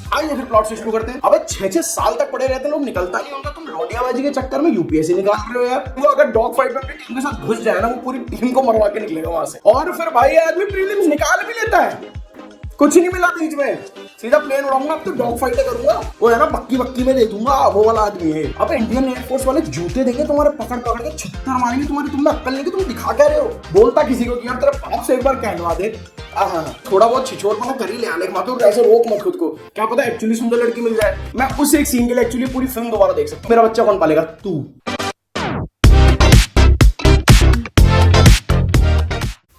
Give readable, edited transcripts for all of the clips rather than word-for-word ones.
आइए फिर प्लॉट से शुरू करते हैं। अबे 6-6 साल तक पड़े रहते लोग, निकलता नहीं उनका। तुम लौंडियाबाजी के चक्कर में यूपीएससी निकाल रहे हो यार। वो अगर डॉग फाइट में अपनी टीम के साथ घुस जाए ना, वो पूरी टीम को मरवा के निकलेगा वहां से। और फिर भाई आदमी प्रीलिम्स निकाल भी लेता है, कुछ नहीं मिला बीच में, सीधा प्लेन उड़ाऊंगा। अब तो डॉग फाइट करूंगा, वो है ना बक्की बक्की में दे दूंगा, वो वाला आदमी है। अब इंडियन एयरफोर्स वाले जूते देंगे तुम्हारे, पकड़ पकड़ के छत्तर मारेंगे तुम्हारी। तुमने अक्ल नहीं कि तुम दिखा क्या रहे हो। बोलता किसी को कि यार तेरे बाप से एक बार कहलवा दे। थोड़ा बहुत छिछोरपना कर ही ले आने के तो ऐसे रोक मत खुद को। क्या पता एक्चुअली सुंदर लड़की मिल जाए। मैं उस एक सीन के लिए एक्चुअली पूरी फिल्म दोबारा देख सकता हूँ। मेरा बच्चा कौन पालेगा? तू।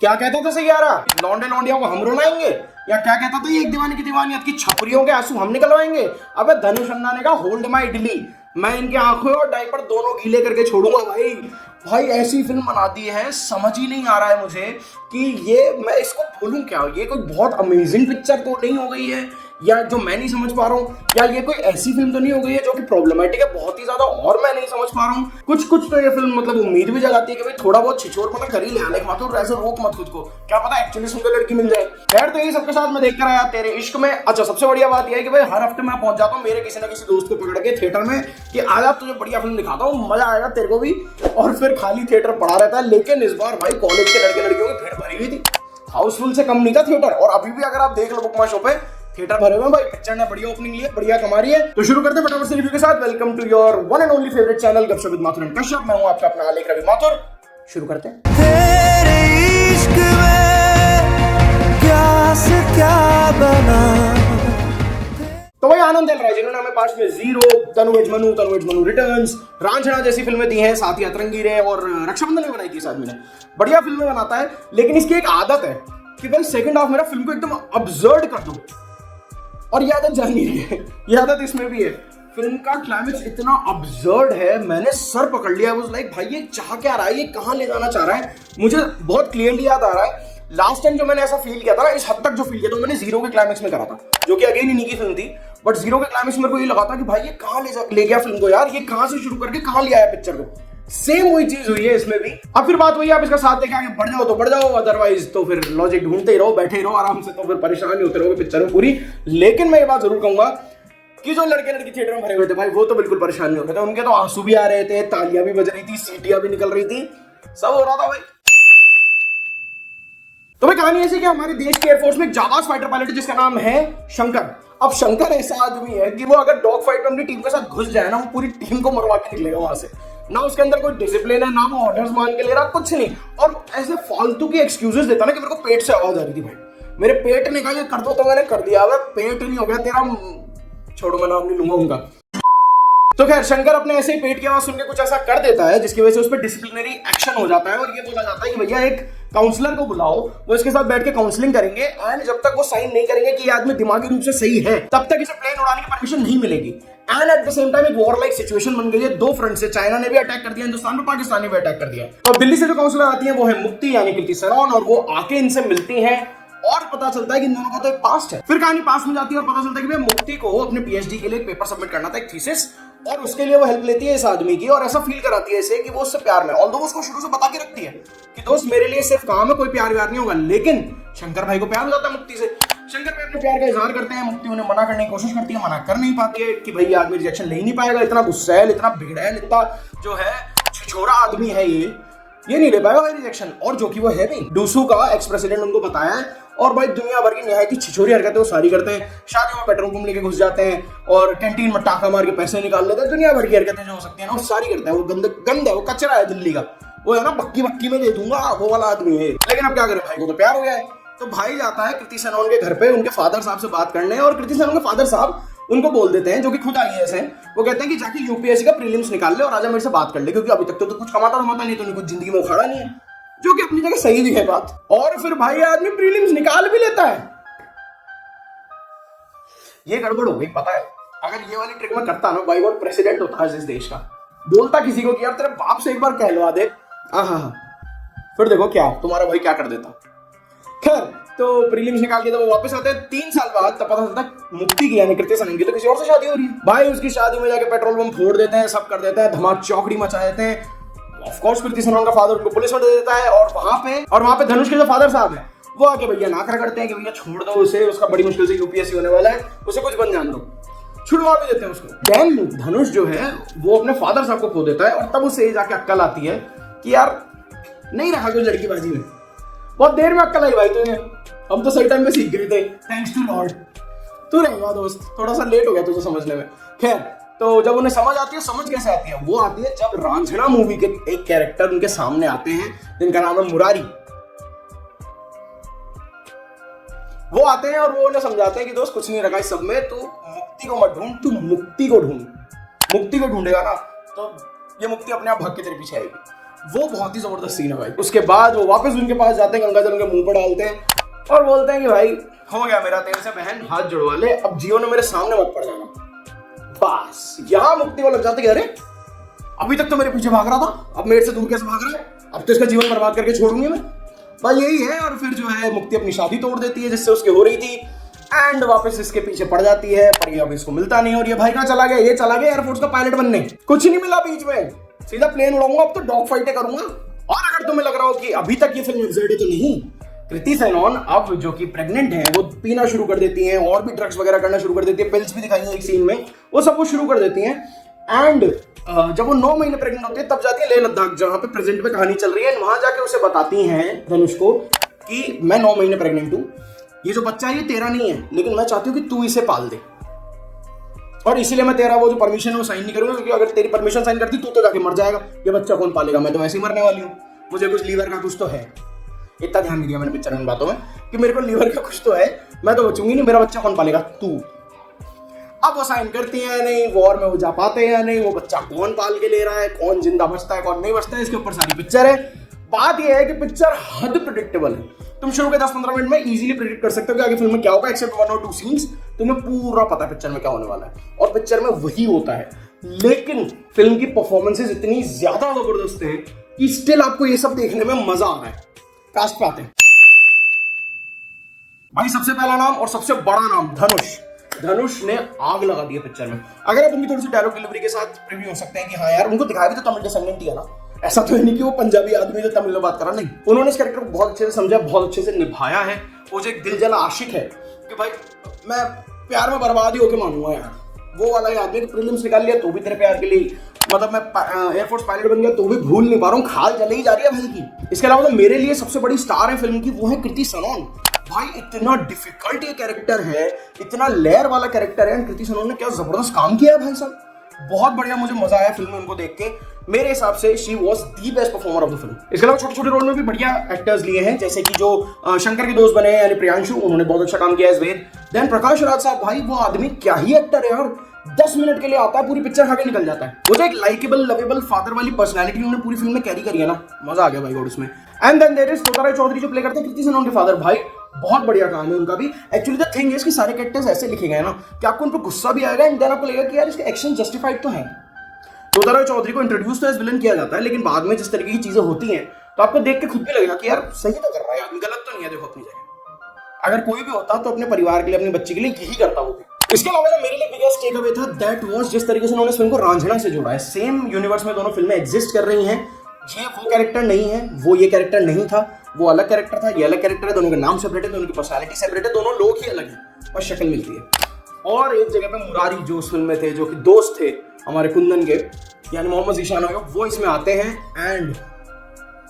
क्या कहता था सैयारा? लौंडे लौंडियों को हम रुलाएंगे, या क्या कहता था ये एक दीवानी की दीवानी की छपरियों के आंसू हम निकलवाएंगे। अबे धनुष अन्ना ने कहा होल्ड माय इडली, मैं इनकी आंखों और डायपर दोनों गीले करके छोड़ूंगा। भाई भाई ऐसी फिल्म बना दी है, समझ ही नहीं आ रहा है मुझे कि ये मैं इसको बोलूं क्या। ये कोई बहुत अमेजिंग पिक्चर तो नहीं हो गई है, या जो मैं नहीं समझ पा रहा हूँ, या ये कोई ऐसी फिल्म तो नहीं हो गई है जो कि प्रॉब्लमेटिक है बहुत ही ज्यादा और मैं नहीं समझ पा रहा हूँ। कुछ कुछ तो ये फिल्म मतलब उम्मीद भी जगाती है कि भाई थोड़ा बहुत छिछोरपना कर ही ले आने के बाद, ऐसे रोक मत खुद को। क्या पता एक्चुअली सुंदर लड़की मिल जाए। खैर तो ये सबके साथ मैं देख कर आया तेरे इश्क में। अच्छा सबसे बढ़िया बात यह है कि भाई हर हफ्ते मैं पहुंच जाता हूँ मेरे किसी ना किसी दोस्त को पकड़ के थिएटर में कि आज तुझे बढ़िया फिल्म दिखाता हूँ, मजा आएगा तेरे को भी। और फिर खाली थिएटर पड़ा रहता है। लेकिन इस बार भाई कॉलेज के लड़के लड़कियों की भीड़ भरी हुई थी, हाउसफुल से कम नहीं था थिएटर। और अभी भी अगर आप देख लो बुक माई शो पे थिएटर भरे हुए भाई। पिक्चर ने बढ़िया ओपनिंग ली है, बढ़िया कमा रही है। तो शुरू करते हैं फटाफट से रिव्यू के साथ। Welcome to your one and only favourite channel Gapshap with Mathur and Kashyap. मैं हूं आपका अपना आलेख रवि माथुर। शुरू करते हैं। तेरे इश्क में क्या से क्या बना। तो भाई आनंद एल राय जिन्होंने हमें पास में जीरो, तनुज मनु रिटर्न्स, रांझना जैसी फिल्में दी हैं, साथ ही अतरंगी रे और रक्षाबंधन में बनाई थी साथ में। बढ़िया फिल्में बनाता है, लेकिन इसकी एक आदत है कि भाई सेकंड हाफ मेरा फिल्म को एकदम अब्सर्ड कर दो। और ये आदत जान नहीं है, ये आदत इसमें भी है। फिल्म का क्लाइमेक्स इतना अब्सर्ड है, मैंने सर पकड़ लिया। वाज लाइक भाई ये चाह क्या रहा है, ये कहां ले जाना चाह रहा है। मुझे बहुत क्लियरली याद आ रहा है लास्ट टाइम जो मैंने ऐसा फील किया था ना, इस हद तक जो फील किया था मैंने जीरो के क्लाइमेक्स में करा था, जो कि अगेन इन्हीं की फिल्म थी। बट जीरो के क्लाइमेक्स में मेरे को ये लगा था कि भाई ये कहां ले गया फिल्म को यार, ये कहां से शुरू करके कहां ले आया पिक्चर को। सेम वही चीज हुई है इसमें भी। अब फिर बात वही, आप इसका साथ देके आगे बढ़ जाओ तो बढ़ जाओ, अदरवाइज तो फिर लॉजिक ढूंढते ही रहो, बैठे ही रहो आराम से, तो फिर परेशान ही होते रहोगे पिक्चर में पूरी। लेकिन मैं ये बात जरूर कहूंगा कि जो लड़के लड़की थिएटर में भरे हुए थे भाई, वो तो बिल्कुल परेशान नहीं हो रहे थे। उनके तो आंसू भी आ रहे थे, तालियां भी बज रही थी, सीटियां भी निकल रही थी, सब हो रहा था भाई। तो भाई कहानी ऐसी कि हमारे देश के एयरफोर्स में एक जाबाज फाइटर पायलट है जिसका नाम है शंकर। अब शंकर ऐसा आदमी है कि वो अगर डॉग फाइट में अपनी टीम के साथ घुस जाए ना, वो पूरी टीम को मरवा के निकलेगा वहां से। ना उसके अंदर कोई डिसिप्लिन है, ना वो ऑर्डर्स मान के ले रहा, कुछ नहीं। और ऐसे फालतू की एक्सक्यूजेस देता ना कि मेरे को पेट से आवाज आ रही थी भाई, मेरे पेट ने कहा ये कर दो तो मैंने कर दिया। पेट नहीं हो गया तेरा, छोड़ो मैं नाम नहीं लूंगा उनका। तो खैर शंकर अपने ऐसे ही पेट की आवाज सुन के कुछ ऐसा कर देता है जिसकी वजह से उस पर डिसिप्लिनरी एक्शन हो जाता है। और ये बोला जाता है कि भैया एक काउंसलर को बुलाओ, वो इसके साथ बैठ के काउंसलिंग करेंगे, एंड जब तक वो साइन नहीं करेंगे कि ये आदमी दिमागी रूप से सही है, तब तक इसे प्लेन उड़ाने की परमिशन नहीं मिलेगी। And at the same time एक वॉर लाइक सिचुएशन बन गई है दो फ्रंट से। चाइना ने भी अटैक कर दिया, हिंदुस्तान में पाकिस्तान ने भी अटैक कर दिया। तो दिल्ली से जो काउंसलर आती है वो है मुक्ति यानी कृति सरोन, और वो आके इनसे मिलती है और पता चलता है कि इन दोनों का तो एक पास्ट है। फिर कहानी पास में जाती है और पता चलता है कि भाई मुक्ति को अपने पीएचडी के लिए एक पेपर सबमिट करना था, एक थीसिस, और उसके लिए वो हेल्प लेती है इस आदमी की, और ऐसा फील कराती है इसे कि वो उससे प्यार में, ऑल्दो उसको शुरू से बता के रखती है कि दोस्त मेरे लिए सिर्फ काम है, कोई प्यार व्यार नहीं होगा। लेकिन शंकर भाई को प्यार हो जाता है मुक्ति से। शंकर भाई अपने प्यार का इजहार करते हैं, मुक्ति उन्हें मना करने की कोशिश करती है, मना कर नहीं पाती है कि भाई आदमी रिजेक्शन ले ही नहीं पाएगा, इतना गुस्सैल, इतना बिगड़ैल, इतना जो है छिछोरा आदमी है ये नहीं ले पाएगा भाई रिजेक्शन। और जो कि वो है भी, डूसू का एक्स प्रेसिडेंट उनको बताया है। और भाई दुनिया भर की निहायती छिछोरी हरकतें वो सारी करते हैं। शादियों में पेट्रोल पंप लेके घुस जाते हैं और कैंटीन में टाका मार के पैसे निकाल लेते हैं। दुनिया भर की हरकतें जो हो सकती है ना वो सारी करता है। वो गंद है, वो कचरा है दिल्ली का, वो है ना बक्की बक्की में दे दूंगा, वो वाला आदमी है। लेकिन अब क्या करें, भाई को तो प्यार हो गया है। तो भाई जाता है कृति सनोन के घर पे उनके फादर साहब से बात करने, और कृति सनोन के फादर साहब उनको बोल देते हैं, जो कि खुद आईएएस हैं, वो कहते हैं कि जाके यूपीएससी का प्रीलिम्स निकाल ले और आजा मेरे से बात कर ले, क्योंकि अभी तक तो कुछ कमाता नहीं, तो कुछ जिंदगी में उखाड़ा नहीं है, जो कि अपनी जगह सही भी है बात। और फिर भाई आदमी प्रीलिम्स निकाल भी लेता है। ये गड़बड़ हो गई पता है। अगर ये वाली ट्रिक में करता ना भाई, और प्रेसिडेंट होता है इस देश का, बोलता किसी को कि यार तेरे बाप से एक बार कहलवा दे, फिर देखो क्या तुम्हारा भाई क्या कर देता। खैर तो प्रीलिम्स निकाल के तो वो वापस आते हैं 3 साल बाद, तब पता चलता है मुक्ति की यानी कृति सनन की तो किसी और से शादी हो रही है। भाई उसकी शादी में जाके पेट्रोल पंप फोड़ देते हैं, सब कर देते हैं, धमाक चौकड़ी मचा देते हैं। ऑफ कोर्स कृति सनन का फादर उनको पुलिस में दे देता है, और वहां पे धनुष के जो फादर साहब है वो आके भैया नाकरा करते हैं कि भैया छोड़ दो उसे, उसका बड़ी मुश्किल से यूपीएससी होने वाला है, उसे कुछ बन जान दो, छुड़वा भी देते हैं उसको। देन धनुष जो है वो अपने फादर साहब को खो देता है और तब उसे जाके अक्कल आती है कि यार नहीं रहा कोई लड़कीबाजी में। बहुत देर में अक्कल आई भाई तुझे, हम तो सही टाइम पे सीख गए थे, थैंक्स टू लॉर्ड। तू रहेगा दोस्त, थोड़ा सा लेट हो गया तुझे समझने में। खैर, तो जब उन्हें समझ आती है, समझ कैसे आती है, वो आती है जब रांझना मूवी के एक कैरेक्टर उनके सामने आते हैं जिनका नाम है मुरारी। वो आते हैं और वो उन्हें समझाते हैं कि दोस्त कुछ नहीं रखा इस सब में, तू मुक्ति को मत ढूंढ, तू मुक्ति को ढूंढ। मुक्ति को ढूंढेगा ना तो ये मुक्ति अपने आप भाग के तेरे पीछे आएगी। वो बहुत ही जबरदस्त सीन है भाई। उसके बाद वो वापस उनके पास जाते हैं, गंगा जल उनके मुंह पर डालते हैं और बोलते हैं कि भाई हो गया मेरा तेरे से बहन, हाथ जुड़वा ले, अब जीवन में मेरे सामने मत पड़ जाना। बस यहां मुक्ति को लग जाते कि अरे अभी तक तो मेरे पीछे भाग रहा था, अब मेरे से दूर कैसे भाग रहा है, अब तो इसका जीवन बर्बाद करके छोड़ूंगी मैं। बस यही है। और फिर जो है मुक्ति अपनी शादी तोड़ देती है जिससे उसकी हो रही थी एंड वापस इसके पीछे पड़ जाती है, पर ये अब इसको मिलता नहीं। और ये भाई कहाँ चला गया, ये चला गया एयरफोर्स का पायलट बनने, कुछ नहीं मिला बीच में, सीधा प्लेन उड़ाऊंगा, अब तो डॉग फाइटें करूंगा। और अगर तुम्हें लग रहा हो कि अभी तक ये फिल्म एग्जैक्ट तो नहीं, कृति सेनन अब जो कि प्रेग्नेंट है वो पीना शुरू कर देती हैं और भी ड्रग्स वगैरह करना शुरू कर देती है, पिल्स भी दिखाई है एक सीन में, वो सब कुछ शुरू कर देती हैं। एंड जब वो 9 महीने प्रेग्नेंट होती है तब जाती है लेह लद्दाख, जहां पे प्रेजेंट में कहानी चल रही है। वहां जाके उसे बताती हैं धनुष को कि मैं 9 महीने प्रेग्नेंट हूं, ये जो बच्चा है ये तेरा नहीं है, लेकिन मैं चाहती हूँ कि तू इसे पाल दे, और इसीलिए मैं तेरा वो जो परमिशन है वो साइन नहीं करूंगा, क्योंकि अगर तेरी परमिशन साइन करती तो जाके मर जाएगा, ये बच्चा कौन पालेगा, मैं तो वैसे ही मरने वाली हूँ, मुझे कुछ लीवर का कुछ तो है। इतना ध्यान नहीं दिया मैंने पिक्चर में बातों में कि मेरे को लीवर का कुछ तो है, मैं तो बचूंगी नहीं, मेरा बच्चा कौन पालेगा, तू। अब वो साइन करती है नहीं, वॉर में वो जा पाते हैं नहीं, वो बच्चा कौन पाल के ले रहा है, कौन जिंदा बचता है कौन नहीं बचता है, इसके ऊपर सारी पिक्चर है। बात यह है कि पिक्चर हद प्रेडिक्टेबल है, तुम शुरू के 10-15 मिनट में इजीली प्रेडिक्ट कर सकते हो कि आगे फिल्म में क्या होगा, एक्सेप्ट 1 और 2 सीन्स तुम्हें पूरा पता है पिक्चर में क्या होने वाला है, और पिक्चर में वही होता है। लेकिन फिल्म की परफॉर्मेंसेस इतनी ज्यादा जबरदस्त है कि स्टिल आपको ये सब देखने में मजा आ रहा है। कास्ट पे आते हैं भाई, सबसे पहला नाम और सबसे बड़ा नाम धनुष। धनुष ने आग लगा दी है पिक्चर में। अगर आप उनकी थोड़ी सी डायलॉग डिलीवरी के साथ प्रीव्यू हो सकते हैं कि हाँ यार, उनको दिखाया भी तो तमिल डिसेंडेंट ही है ना, ऐसा तो है नहीं कि वो पंजाबी आदमी जो तमिल में बात कर रहा, नहीं, उन्होंने इस कैरेक्टर को बहुत अच्छे से समझा, बहुत अच्छे से निभाया है। वो जो एक दिल जला आशिक है कि भाई मैं प्यार में बर्बाद ही होके मानूंगा यार, वो वाला ही आदमी। प्रीलिम्स निकाल लिया तो भी तेरे प्यार के लिए, मतलब मैं एयरफोर्स पायलट बन गया तो भी भूल नहीं पा रहा हूँ, खाल जले ही जा रही है भाई की। इसके अलावा तो मेरे लिए सबसे बड़ी स्टार है फिल्म की, वो है कृति सेनन। भाई इतना डिफिकल्ट ये कैरेक्टर है, इतना लेयर वाला कैरेक्टर है, कृति सेनन ने क्या जबरदस्त काम किया है भाई साहब, बहुत बढ़िया। मुझे मजा आया फिल्म में उनको देख के। मेरे हिसाब से she was the best performer of the film. इसके अलावा छोटे छोटे रोल में भी बढ़िया एक्टर्स लिए हैं, जैसे कि जो शंकर के दोस्त बने यानी प्रियांशु, उन्होंने बहुत अच्छा काम किया इस वेद। देन प्रकाश राज साहब, भाई वो आदमी क्या ही एक्टर है यार, 10 मिनट के लिए आता है, पूरी पिक्चर खा के निकल जाता है। वो जो एक लाइकेबल लवेबल फादर वाली पर्सनालिटी उन्होंने पूरी फिल्म में कैरी करी है ना, मजा आ गया भाई गॉड उसमें। And then there is Tota Roy Chowdhury जो प्ले करते हैं कृति सेनन के फादर, भाई बहुत बढ़िया काम है उनका भी। एक्चुअली द थिंग इज कि सारे कैरेक्टर्स ऐसे लिखे गए ना कि आपको उन पर गुस्सा भी आएगा एंड देन आपको लगेगा कि यार इसके एक्शन जस्टिफाइड तो है। तोताराय चौधरी को इंट्रोड्यूस तो एज विलन किया जाता है, लेकिन बाद में जिस तरीके की चीजें होती हैं तो आपको देख के खुद भी लगेगा कि यार सही तो कर रहा है आदमी, गलत तो नहीं है देखो अपनी जगह। अगर कोई भी होता तो अपने परिवार के लिए, अपनी बच्ची के लिए यही करता वो भी। इसके अलावा जो मेरे लिए बिगेस्ट टेक अवे था दैट वाज जिस तरीके से उन्होंने इस फिल्म को रांझना से जोड़ा है। सेम यूनिवर्स में दोनों फिल्में एग्जिस्ट कर रही हैं, ये वो कैरेक्टर नहीं है, वो ये कैरेक्टर नहीं था, वो अलग कैरेक्टर था, ये अलग कैरेक्टर है, दोनों के नाम सेपरेट है, दोनों की पर्सनालिटी सेपरेट है, दोनों लोग ही अलग हैं और शक्ल मिलती है। और एक जगह पे मुरारी जो उस फिल्म में थे, जो कि दोस्त थे हमारे कुंदन के यानी मोहम्मद ज़ीशान, वो इसमें आते हैं एंड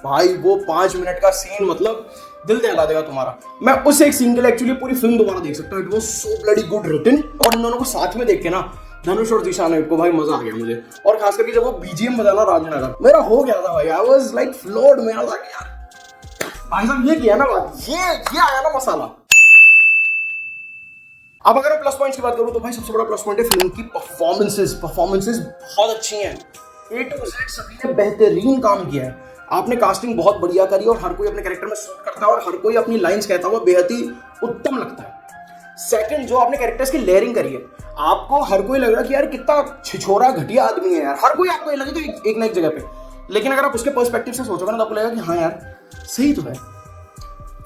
भाई वो 5 मिनट का सीन मतलब दिल दहला देगा तुम्हारा। मैं उस एक सीन के लिए एक्चुअली पूरी फिल्म दोबारा देख सकता हूँ। It was so bloody good written, और इन दोनों को साथ में देख के ना, धनुष और ज़ीशान को, भाई मजा आ गया मुझे। और खास करके जब वो बीजीएम बजाना रांझना का, मेरा हो गया था भाई, आई वाज लाइक फ्लोर्ड। मेरा था कि यार भाई साहब ये किया ना बात, ये आया ना मसाला। अब अगर मैं प्लस पॉइंट्स की बात करूं तो भाई सबसे बड़ा प्लस पॉइंट है फिल्म की परफॉर्मेंसेस बहुत अच्छी हैं, A to Z सभी ने बेहतरीन काम किया है। आपने कास्टिंग बहुत बढ़िया करी और हर कोई अपने कैरेक्टर में सूट करता है और हर कोई अपनी लाइंस कहता हुआ बेहद ही उत्तम लगता है। सेकंड, जो आपने कैरेक्टर्स की लेयरिंग करी है, आपको हर कोई लग रहा है कि यार कितना छिछोरा घटिया आदमी है यार, हर कोई आपको ये लगेगा एक ना एक जगह पे, लेकिन अगर आप उसके पर्सपेक्टिव से सोचोगे ना तो आपको लगेगा कि हाँ यार सही तो है।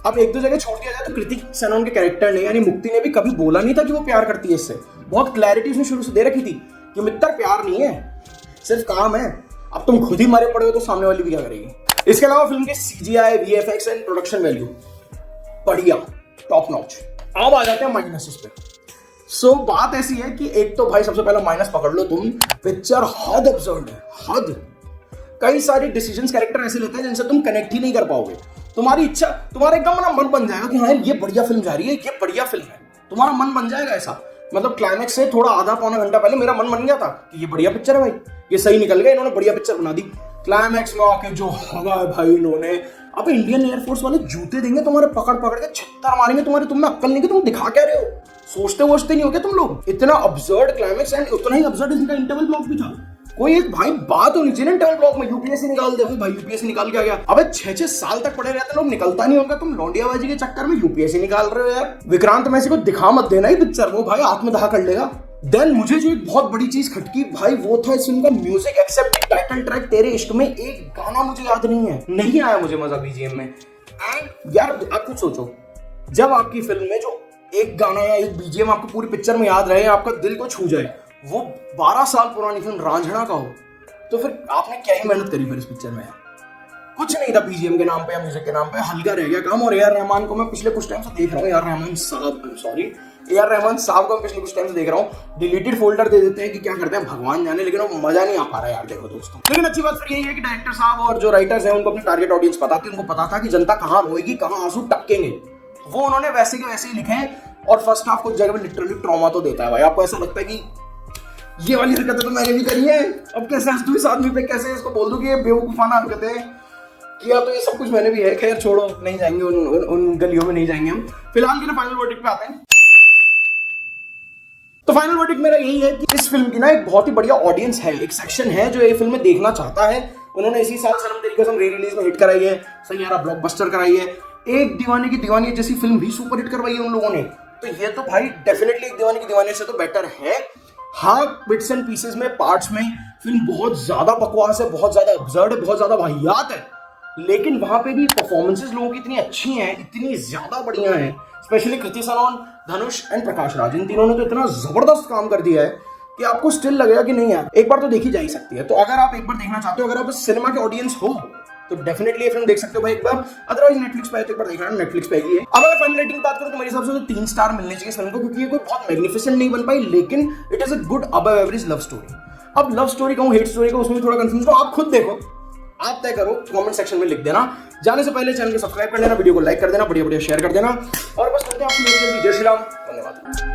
अब एक दो जगह छोड़ दिया जाए तो कृति सेनन के कैरेक्टर ने यानी मुक्ति ने भी कभी बोला नहीं था कि वो प्यार करती है इससे, बहुत क्लैरिटी उसने शुरू से दे रखी थी कि मित्र प्यार नहीं है, सिर्फ काम है। अब तुम खुद ही मारे पड़े हो तो सामने वाली भी क्या करेगी। इसके अलावा फिल्म के CGI, VFX and production value बढ़िया, टॉप नॉच। अब आ जाते हैं माइनसेस पे। सो बात ऐसी है कि एक तो भाई सबसे पहला माइनस पकड़ लो तुम, पिक्चर हद अब्सर्ड है, हद। कई सारे डिसीजंस कैरेक्टर ऐसे लेते हैं जिनसे तुम कनेक्ट ही नहीं कर पाओगे। तुम्हारी इच्छा, तुम्हारा एकदम ना मन बन जाएगा कि हाँ ये बढ़िया फिल्म जा रही है, ये बढ़िया फिल्म है, तुम्हारा मन बन जाएगा ऐसा। मतलब क्लाइमैक्स से थोड़ा आधा पौना घंटा पहले मेरा मन बन गया था कि ये बढ़िया पिक्चर है भाई, ये सही निकल गया, इन्होंने बढ़िया पिक्चर बना दी। क्लाइमैक्स में आके जो हवा है भाई इन्होंने, अब इंडियन एयरफोर्स वाले जूते देंगे तुम्हारे, पकड़ पकड़ के छत्तर मारेंगे तुम्हारे। तुम में अक्ल नहीं कि तुम दिखा क्या रहे हो, सोचते वोचते नहीं हो क्या तुम लोग? इतना अब्सर्ड क्लाइमैक्स एंड उतना ही अब्सर्ड इनका इंटरवल ब्लॉक भी था। कोई एक भाई बात होनी चाहिए ना इंटरवल ब्लॉक में, यूपीएससी निकाल दे भाई, यूपीएससी निकाल के आ गया। अबे 6-6 साल तक पढ़े रहते लोग, निकलता नहीं होगा, तुम लौंडियाबाजी के चक्कर में यूपीएससी निकाल रहे हो यार। विक्रांत मैसी को दिखा मत देना ही पिक्चर, वो भाई आत्मदाह कर लेगा। देन मुझे जो एक बहुत बड़ी चीज खटकी भाई वो था इस फिल्म का म्यूजिक, एक्सेप्ट टाइटल ट्रैक तेरे इश्क में, एक गाना मुझे याद नहीं है, नहीं आया मुझे मजा बीजीएम में। एंड यार आप कुछ सोचो, जब आपकी फिल्म में जो एक गाना या एक बीजीएम आपको पूरी पिक्चर में याद रहे, आपका दिल को छू जाए, वो 12 साल पुरानी फिल्म रांझना का हो, तो फिर आपने क्या ही मेहनत करी फिर इस पिक्चर में? कुछ नहीं था बीजीएम के नाम पे या म्यूजिक के नाम पे, हल्का रह गया काम। और ए.आर. रहमान को मैं पिछले कुछ टाइम से देख रहा हूँ, ए.आर. रहमान साहब को मैं पिछले कुछ टाइम से देख रहा हूँ, डिलीटेड फोल्डर दे देते हैं कि क्या करते हैं भगवान जाने, लेकिन वो मजा नहीं आ पा रहा है यार। देखो दोस्तों, लेकिन अच्छी बात फिर यही है कि डायरेक्टर साहब और जो राइटर्स हैं उनको अपनी टारगेट ऑडियंस पता थी, उनको पता था कि जनता कहाँ रोएगी, कहाँ आंसू टपकेंगे, वो उन्होंने वैसे के वैसे ही लिखे हैं। और फर्स्ट हाफ कुछ जगह पे लिटरली ट्रॉमा तो देता है भाई, आपको ऐसा लगता है कि ये वाली हरकतें तो मैंने भी करी है, अब कैसे हंस दूं इस आदमी पे, कैसे इसको बोल दूं कि ये बेवकूफाना हरकतें किया, तो ये सब कुछ मैंने भी है। खैर छोड़ो, नहीं जाएंगे उन गलियों में नहीं जाएंगे हम। फिलहाल के लिए फाइनल वर्डिक्ट पे आते हैं। तो फाइनल वर्डिक्ट मेरा यही है कि इस फिल्म की ना एक बहुत ही बढ़िया ऑडियंस है, एक सेक्शन है जो ये फिल्म देखना चाहता है। उन्होंने इसी साल सनम तेरी कसम री रिलीज में हिट कराई है, सैयारा ब्लॉकबस्टर कराई है, एक दीवाने की दीवानी जैसी फिल्म भी सुपर हिट करवाई है उन लोगों ने। तो ये तो भाई डेफिनेटली एक दीवाने की दीवानी से तो बेटर है। हाँ, बिट्स एंड पीसेस में, पार्ट्स में फिल्म बहुत ज्यादा बकवास है, बहुत ज्यादा अब्सर्ड है, बहुत ज्यादा वाहियात है, लेकिन वहां पे भी परफॉर्मेंसेस लोगों की इतनी अच्छी हैं, इतनी ज्यादा बढ़िया हैं, स्पेशली कृति सनोन, धनुष एंड प्रकाश राज, इन तीनों ने तो इतना जबरदस्त काम कर दिया है कि आपको स्टिल लगेगा कि नहीं यार एक बार तो देखी जा ही सकती है। तो अगर आप एक बार देखना चाहते हो, अगर आप सिनेमा के ऑडियंस हो, तो डेफिनेटली ये फिल्म देख सकते हो भाई एक बार। अदरवाइज नेटफ्लिक्स पे है तो एक बार देखना, नेटफ्लिक्स पे ही है। अब अगर फाइनल रेटिंग बात करूं तो मेरे हिसाब से तो 3 स्टार मिलने चाहिए इस फिल्म को, क्योंकि ये कोई बहुत मैग्निफिसेंट नहीं बन पाई, लेकिन it is a good above average love story. अब लव स्टोरी कहूं, हेट स्टोरी कहूं, उसमें थोड़ा कंफ्यूज हो, आप खुद देखो, आप तय करो, कमेंट सेक्शन में लिख देना। जाने से पहले चैनल को सब्सक्राइब कर लेना, वीडियो को लाइक कर देना, बढ़िया बढ़िया शेयर कर देना, और बस करते हैं आपसे जय श्री राम, धन्यवाद।